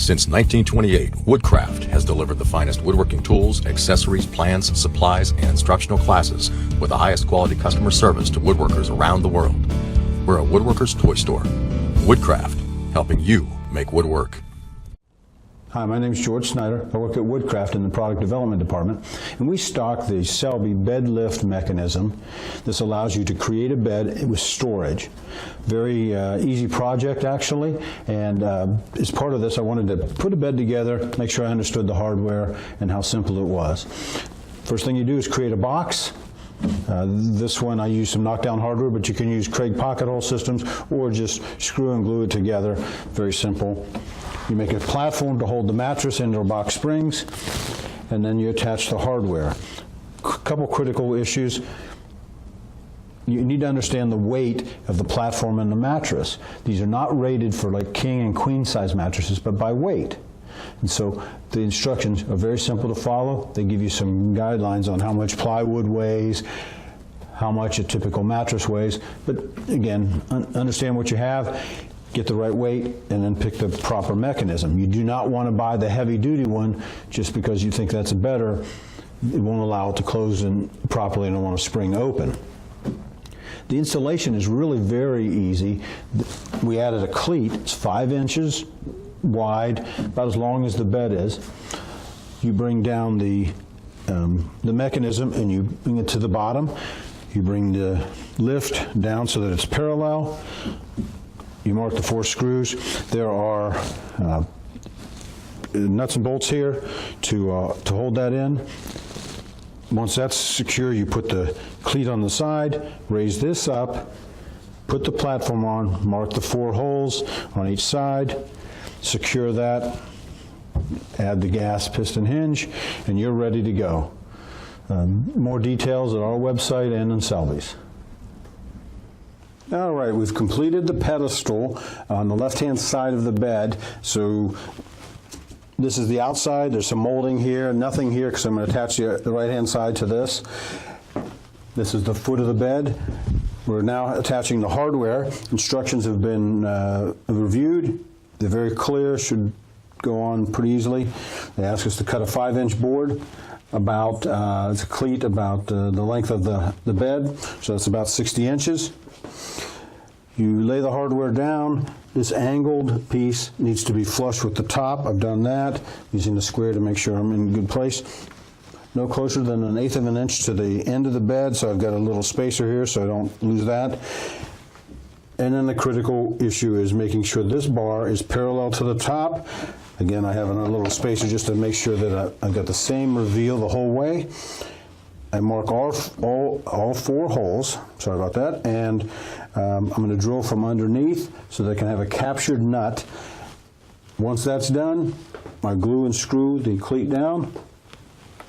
Since 1928, Woodcraft has delivered the finest woodworking tools, accessories, plans, supplies, and instructional classes with the highest quality customer service to woodworkers around the world. We're a woodworker's toy store. Woodcraft, helping you make wood work. Hi, my name is George Snyder. I work at Woodcraft in the product development department, and we stock the Selby bed lift mechanism. This allows you to create a bed with storage. Very easy project, actually, and as part of this I wanted to put a bed together, make sure I understood the hardware and how simple it was. First thing you do is create a box. This one I use some knockdown hardware, but you can use Craig pocket hole systems or just screw and glue it together. Very simple. You make a platform to hold the mattress and or box springs, and then you attach the hardware. Couple critical issues. You need to understand the weight of the platform and the mattress. These are not rated for like king and queen size mattresses, but by weight. And so the instructions are very simple to follow. They give you some guidelines on how much plywood weighs, how much a typical mattress weighs. But again, understand what you have, get the right weight, and then pick the proper mechanism. You do not want to buy the heavy-duty one just because you think that's better. It won't allow it to close in properly and it won't spring open. The installation is really very easy. We added a cleat. It's 5 inches wide, about as long as the bed is. You bring down the mechanism and you bring it to the bottom. You bring the lift down so that it's parallel. You mark the 4 screws. There are nuts and bolts here to hold that in. Once that's secure, you put the cleat on the side, raise this up, put the platform on, mark the 4 holes on each side, secure that, add the gas piston hinge, and you're ready to go. More details at our website and in Selby's. All right, we've completed the pedestal on the left-hand side of the bed. So this is the outside. There's some molding here, nothing here because I'm going to attach the right-hand side to this. This is the foot of the bed. We're now attaching the hardware. Instructions have been reviewed. They're very clear, should go on pretty easily. They ask us to cut a 5-inch board, about, it's a cleat about the length of the bed, so that's about 60 inches. You lay the hardware down. This angled piece needs to be flush with the top. I've done that, using the square to make sure I'm in a good place. No closer than 1/8 of an inch to the end of the bed, so I've got a little spacer here so I don't lose that. And then the critical issue is making sure this bar is parallel to the top. Again, I have a little spacer just to make sure that I've got the same reveal the whole way. I mark all 4 holes, sorry about that, and I'm going to drill from underneath so that I can have a captured nut. Once that's done, I glue and screw the cleat down.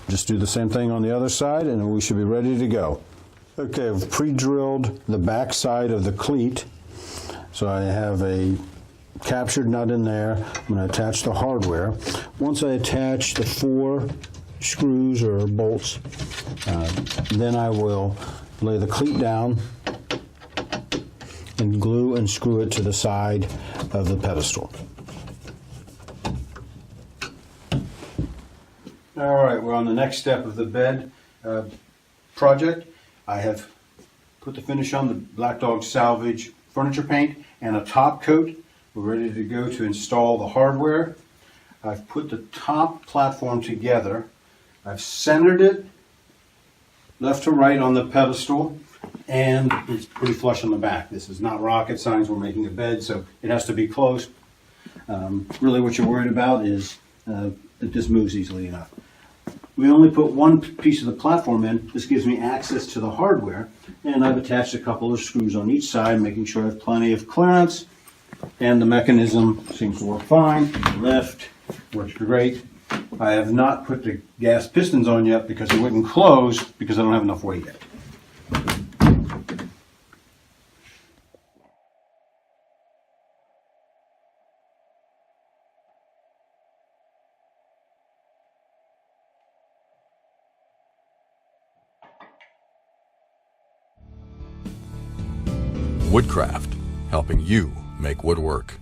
Just do the same thing on the other side and we should be ready to go. Okay, I've pre-drilled the back side of the cleat. So I have a captured nut in there. I'm going to attach the hardware. Once I attach the 4 screws or bolts, then I will lay the cleat down and glue and screw it to the side of the pedestal. All right, we're on the next step of the bed project. I have put the finish on the Black Dog Salvage furniture paint and a top coat. We're ready to go to install the hardware. I've put the top platform together. I've centered it left to right on the pedestal, and it's pretty flush on the back. This is not rocket science. We're making a bed, so it has to be close. Really what you're worried about is that this moves easily enough. We only put 1 piece of the platform in. This gives me access to the hardware, and I've attached a couple of screws on each side, making sure I have plenty of clearance, and the mechanism seems to work fine. Lift works great. I have not put the gas pistons on yet because it wouldn't close because I don't have enough weight yet. Woodcraft, helping you make wood work.